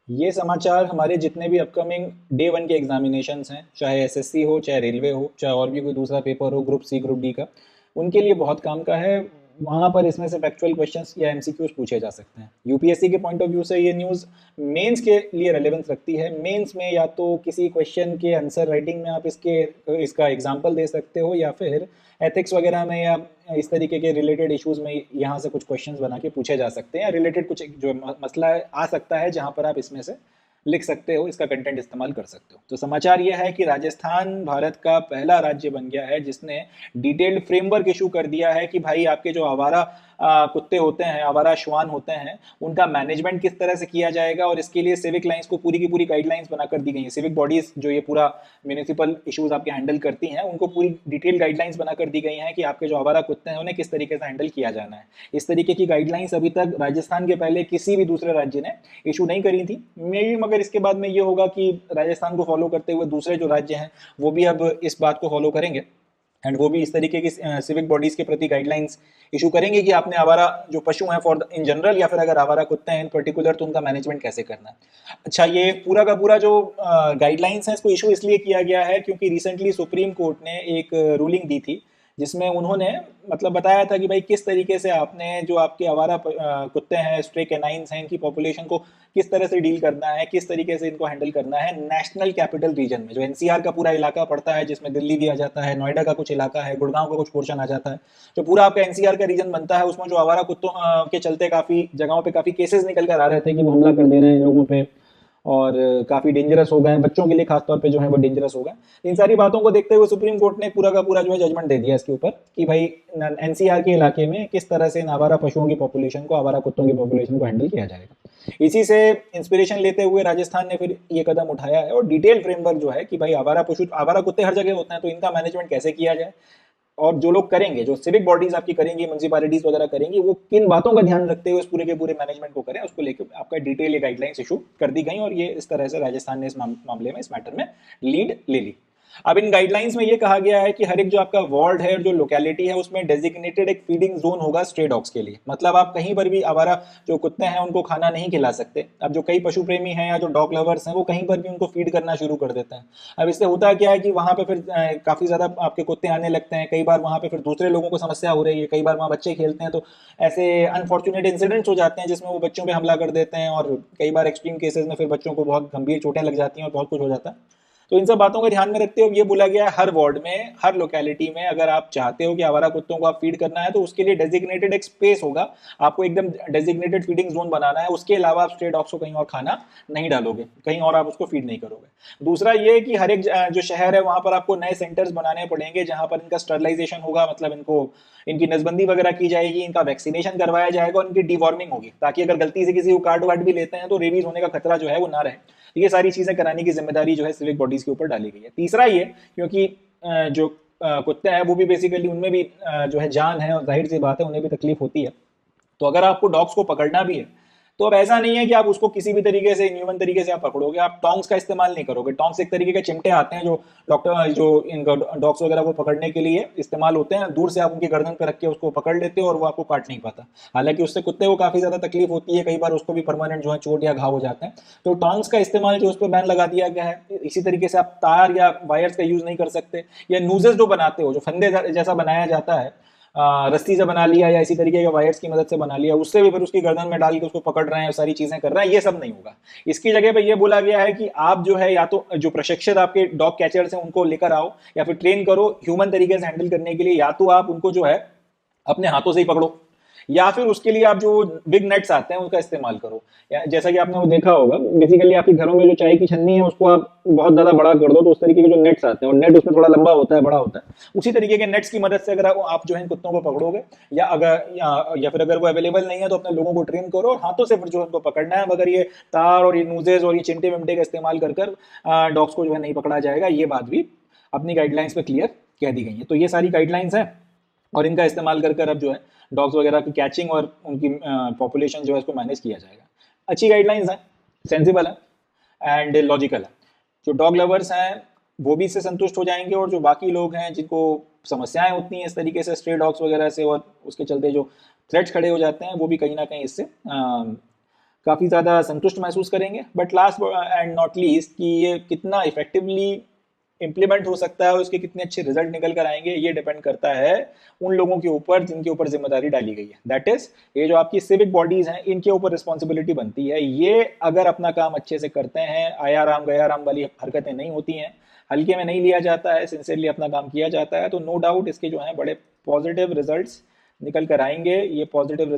ये समाचार हमारे जितने भी अपकमिंग डे वन के एग्जामिनेशंस हैं, चाहे एसएससी हो, चाहे रेलवे हो, चाहे और भी कोई दूसरा पेपर हो, ग्रुप सी ग्रुप डी का, उनके लिए बहुत काम का है। वहाँ पर इसमें से फैक्चुअल क्वेश्चंस या एमसीक्यूज पूछे जा सकते हैं। यूपीएससी के पॉइंट ऑफ व्यू से ये न्यूज़ मेंस के लिए रेलेवेंस रखती है। मेंस में या तो किसी क्वेश्चन के आंसर राइटिंग में आप इसका एग्जाम्पल दे सकते हो, या फिर एथिक्स वगैरह में या इस तरीके के रिलेटेड इश्यूज में यहाँ से कुछ क्वेश्चंस बना के पूछे जा सकते हैं, या रिलेटेड कुछ जो मसला आ सकता है जहाँ पर आप इसमें से लिख सकते हो, इसका कंटेंट इस्तेमाल कर सकते हो। तो समाचार यह है कि राजस्थान भारत का पहला राज्य बन गया है जिसने डिटेल्ड फ्रेमवर्क इशू कर दिया है कि भाई आपके जो आवारा कुत्ते होते हैं, आवारा श्वान होते हैं, उनका मैनेजमेंट किस तरह से किया जाएगा। और इसके लिए सिविक लाइंस को पूरी की पूरी गाइडलाइंस बनाकर दी गई है। सिविक बॉडीज जो ये पूरा म्यूनिसिपल इश्यूज आपके हैंडल करती हैं, उनको पूरी डिटेल गाइडलाइंस बनाकर दी गई हैं कि आपके जो आवारा कुत्ते हैं उन्हें किस तरीके से हैंडल किया जाना है। इस तरीके की गाइडलाइंस अभी तक राजस्थान के पहले किसी भी दूसरे राज्य ने इशू नहीं करी थी। मे भी मगर इसके बाद में ये होगा कि राजस्थान को फॉलो करते हुए दूसरे जो राज्य हैं वो भी अब इस बात को फॉलो करेंगे, एंड वो भी इस तरीके की सिविक बॉडीज के प्रति गाइडलाइंस इशू करेंगे कि आपने आवारा जो पशु हैं फॉर इन जनरल, या फिर अगर आवारा कुत्ते हैं इन पर्टिकुलर, तो उनका मैनेजमेंट कैसे करना है। अच्छा, ये पूरा का पूरा जो गाइडलाइंस है इसको इशू इसलिए किया गया है क्योंकि रिसेंटली सुप्रीम कोर्ट ने एक रूलिंग दी थी जिसमें उन्होंने मतलब बताया था कि भाई किस तरीके से आपने जो आपके आवारा कुत्ते हैं, स्ट्रे कैनाइंस हैं, इनकी पॉपुलेशन को किस तरह से डील करना है, किस तरीके से इनको हैंडल करना है नेशनल कैपिटल रीजन में, जो एनसीआर का पूरा इलाका पड़ता है, जिसमें दिल्ली भी आ जाता है, नोएडा का कुछ इलाका है, गुड़गांव का कुछ पोर्शन आ जाता है, जो पूरा आपका एनसीआर का रीजन बनता है। उसमें जो आवारा कुत्तों के चलते काफी जगहों पे काफी केसेस निकल कर आ रहे थे कि वो हमला कर दे रहे हैं लोगों पे, और काफ़ी डेंजरस हो गए हैं बच्चों के लिए, खासतौर पे जो है वो डेंजरस हो गए। इन सारी बातों को देखते हुए सुप्रीम कोर्ट ने पूरा का पूरा जो है जजमेंट दे दिया इसके ऊपर कि भाई एनसीआर के इलाके में किस तरह से इन आवारा पशुओं की पॉपुलेशन को, आवारा कुत्तों की पॉपुलेशन को हैंडल किया जाएगा। इसी से इंस्पिरेशन लेते हुए राजस्थान ने फिर ये कदम उठाया है, और डिटेल फ्रेमवर्क जो है कि भाई आवारा पशु, आवारा कुत्ते हर जगह होते हैं, तो इनका मैनेजमेंट कैसे किया जाए, और जो लोग करेंगे, जो सिविक बॉडीज आपकी करेंगी, म्यूनसिपैलिटीज वगैरह करेंगी, वो किन बातों का ध्यान रखते हुए इस पूरे के पूरे मैनेजमेंट को करें, उसको लेकर आपका डिटेल ये गाइडलाइंस इशू कर दी गई। और ये इस तरह से राजस्थान ने इस मामले में, इस मैटर में लीड ले ली। अब इन गाइडलाइंस में ये कहा गया है कि हर एक जो आपका वार्ड है और जो लोकेलिटी है उसमें डेजिग्नेटेड एक फीडिंग जोन होगा स्ट्रे डॉग्स के लिए। मतलब आप कहीं पर भी आवारा जो कुत्ते हैं उनको खाना नहीं खिला सकते। अब जो कई पशु प्रेमी हैं या जो डॉग लवर्स हैं वो कहीं पर भी उनको फीड करना शुरू कर देते हैं। अब इससे होता क्या है कि वहां पे फिर काफी ज्यादा आपके कुत्ते आने लगते हैं। कई बार वहां पे फिर दूसरे लोगों को समस्या हो रही है, कई बार वहां बच्चे खेलते हैं, तो ऐसे अनफॉर्चुनेट इंसिडेंट्स हो जाते हैं जिसमें वो बच्चों पे हमला कर देते हैं, और कई बार एक्सट्रीम केसेस में फिर बच्चों को बहुत गंभीर चोटें लग जाती हैं और बहुत कुछ हो जाता है। तो इन सब बातों को ध्यान में रखते हुए ये बोला गया है हर वार्ड में, हर लोकेलिटी में अगर आप चाहते हो कि आवारा कुत्तों को आप फीड करना है तो उसके लिए डेजिग्नेटेड एक स्पेस होगा। आपको एकदम डेजिग्नेटेड फीडिंग जोन बनाना है। उसके अलावा आप स्ट्रे डॉग्स को कहीं और खाना नहीं डालोगे, कहीं और आप उसको फीड नहीं करोगे। दूसरा ये कि हर एक जो शहर है वहां पर आपको नए सेंटर्स बनाने पड़ेंगे जहां पर इनका स्टरलाइजेशन होगा, मतलब इनको, इनकी नसबंदी वगैरह की जाएगी, इनका वैक्सीनेशन करवाया जाएगा, और इनकी डिवॉर्मिंग होगी, ताकि अगर गलती से किसी को काट वाट भी लेते हैं तो रेबीज होने का खतरा जो है वो ना रहे। ये सारी चीजें कराने की जिम्मेदारी जो है सिविक बॉडीज के ऊपर डाली गई है। तीसरा ये, क्योंकि जो कुत्ते हैं वो भी बेसिकली, उनमें भी जो है जान है, और जाहिर सी बात है उन्हें भी तकलीफ होती है। तो अगर आपको डॉग्स को पकड़ना भी है तो अब ऐसा नहीं है कि आप उसको किसी भी तरीके से इनह्यूमन तरीके से आप पकड़ोगे। आप टोंग्स का इस्तेमाल नहीं करोगे। टोंग्स एक तरीके के चिमटे आते हैं जो डॉक्टर, जो इन डॉग्स वगैरह को पकड़ने के लिए इस्तेमाल होते हैं। दूर से आप उनकी गर्दन पर रख के उसको पकड़ लेते हो और वो आपको काट नहीं पाता। हालांकि उससे कुत्ते को काफी ज्यादा तकलीफ होती है, कई बार उसको भी परमानेंट जो है चोट या घाव हो जाते हैं। तो टोंग्स का इस्तेमाल जो उस पर बैन लगा दिया गया है। इसी तरीके से आप तार या वायर्स का यूज नहीं कर सकते, या नूजेस जो बनाते हो, जो फंदे जैसा बनाया जाता है, रस्सी से बना लिया या इसी तरीके के वायर्स की मदद से बना लिया, उससे भी फिर उसकी गर्दन में डाल के उसको पकड़ रहे हैं, सारी चीजें कर रहे हैं, ये सब नहीं होगा। इसकी जगह पे ये बोला गया है कि आप जो है या तो जो प्रशिक्षित आपके डॉग कैचर्स हैं उनको लेकर आओ, या फिर ट्रेन करो ह्यूमन तरीके से हैंडल करने के लिए, या तो आप उनको जो है अपने हाथों से ही पकड़ो, या फिर उसके लिए आप जो बिग नेट्स आते हैं उनका इस्तेमाल करो। जैसा कि आपने वो देखा होगा, बेसिकली आपके घरों में जो चाय की छन्नी है उसको आप बहुत ज्यादा बड़ा कर दो तो उस तरीके के जो नेट्स आते हैं, और नेट उसमें थोड़ा लंबा होता है, बड़ा होता है, उसी तरीके के नेट्स की मदद से अगर आप जो है इन कुत्तों को पकड़ोगे, या फिर अगर वो अवेलेबल नहीं है तो अपने लोगों को ट्रेन करो और हाथों से फिर जो उनको पकड़ना है। मगर ये तार और ये नूजेज और ये चिमटे विमटे का इस्तेमाल कर डॉग्स को जो है नहीं पकड़ा जाएगा। ये बात भी अपनी गाइडलाइंस पे क्लियर कह दी गई है। तो ये सारी गाइडलाइंस हैं, और इनका इस्तेमाल कर अब जो है डॉग्स वगैरह की कैचिंग और उनकी पॉपुलेशन जो है इसको मैनेज किया जाएगा। अच्छी गाइडलाइंस हैं, सेंसिबल है एंड लॉजिकल है। जो डॉग लवर्स हैं वो भी इससे संतुष्ट हो जाएंगे, और जो बाकी लोग हैं जिनको समस्याएं होती हैं इस तरीके से स्ट्रे डॉग्स वगैरह से, और उसके चलते जो थ्रेट्स खड़े हो जाते हैं, वो भी कहीं ना कहीं इससे काफ़ी ज़्यादा संतुष्ट महसूस करेंगे। But last and not least कि ये कितना इफेक्टिवली इम्प्लीमेंट हो सकता है और उसके कितने अच्छे रिजल्ट निकल कर आएंगे, ये डिपेंड करता है उन लोगों के ऊपर जिनके ऊपर जिम्मेदारी डाली गई है। दैट इज, ये जो आपकी सिविक बॉडीज हैं, इनके ऊपर रिस्पॉन्सिबिलिटी बनती है। ये अगर अपना काम अच्छे से करते हैं, आया राम गया राम वाली हरकतें नहीं होती हैं, हल्के में नहीं लिया जाता है, सिंसियरली अपना काम किया जाता है, तो नो डाउट इसके जो हैं बड़े पॉजिटिव रिजल्ट्स निकल कर आएंगे। ये पॉजिटिव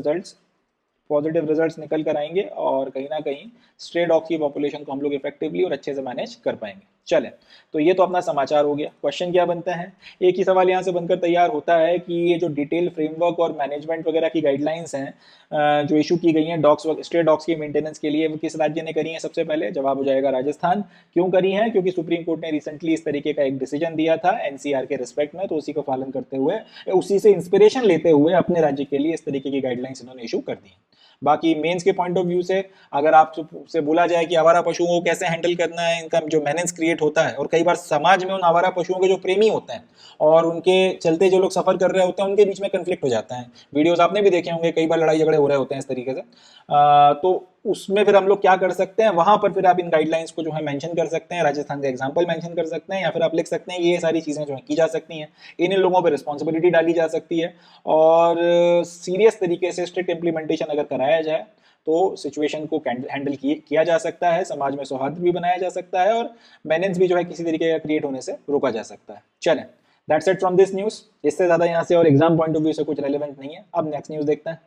रिजल्ट्स निकल कर आएंगे और कहीं ना कहीं स्ट्रे डॉग की पॉपुलेशन को हम लोग इफेक्टिवली और अच्छे से मैनेज कर पाएंगे। चलें, तो ये तो अपना समाचार हो गया। क्वेश्चन क्या बनता है, एक ही सवाल यहाँ से बनकर तैयार होता है कि ये जो डिटेल फ्रेमवर्क और मैनेजमेंट वगैरह की गाइडलाइंस हैं जो इशू की गई हैं स्ट्रे डॉग्स की मेंटेनेंस के लिए, वो किस राज्य ने करी हैं? सबसे पहले जवाब हो जाएगा राजस्थान। क्यों करी हैं? क्योंकि सुप्रीम कोर्ट ने रिसेंटली इस तरीके का एक डिसीजन दिया था एनसीआर के रिस्पेक्ट में, तो उसी को पालन करते हुए, उसी से इंस्पिरेशन लेते हुए अपने राज्य के लिए इस तरीके की गाइडलाइंस इन्होंने इशू कर दी। बाकी मेंस के पॉइंट ऑफ व्यू से अगर आपसे बोला जाए कि आवारा पशुओं को कैसे हैंडल करना है, इनका जो मेनेंस क्रिएट होता है, और कई बार समाज में उन आवारा पशुओं के जो प्रेमी होते हैं और उनके चलते जो लोग सफर कर रहे होते हैं, उनके बीच में कंफ्लिक्ट हो जाता है। वीडियोस आपने भी देखे होंगे, कई बार लड़ाई झगड़े हो रहे होते हैं इस तरीके से। तो उसमें फिर हम लोग क्या कर सकते हैं, वहां पर फिर आप इन गाइडलाइंस को जो है मेंशन कर सकते हैं, राजस्थान का एग्जांपल मेंशन कर सकते हैं, या फिर आप लिख सकते हैं ये सारी चीजें जो है की जा सकती हैं, इन लोगों पर रिस्पॉन्सिबिलिटी डाली जा सकती है, और सीरियस तरीके से स्ट्रिक्ट इंप्लीमेंटेशन अगर कराया जाए तो सिचुएशन को हैंडल किया जा सकता है, समाज में सौहार्द भी बनाया जा सकता है, और मेनेंस भी जो है किसी तरीके का क्रिएट होने से रोका जा सकता है। चलें, that's it from this news. इससे ज़्यादा यहाँ से और एग्जाम पॉइंट ऑफ व्यू से कुछ रेलेवेंट नहीं है। अब नेक्स्ट न्यूज़ देखते हैं।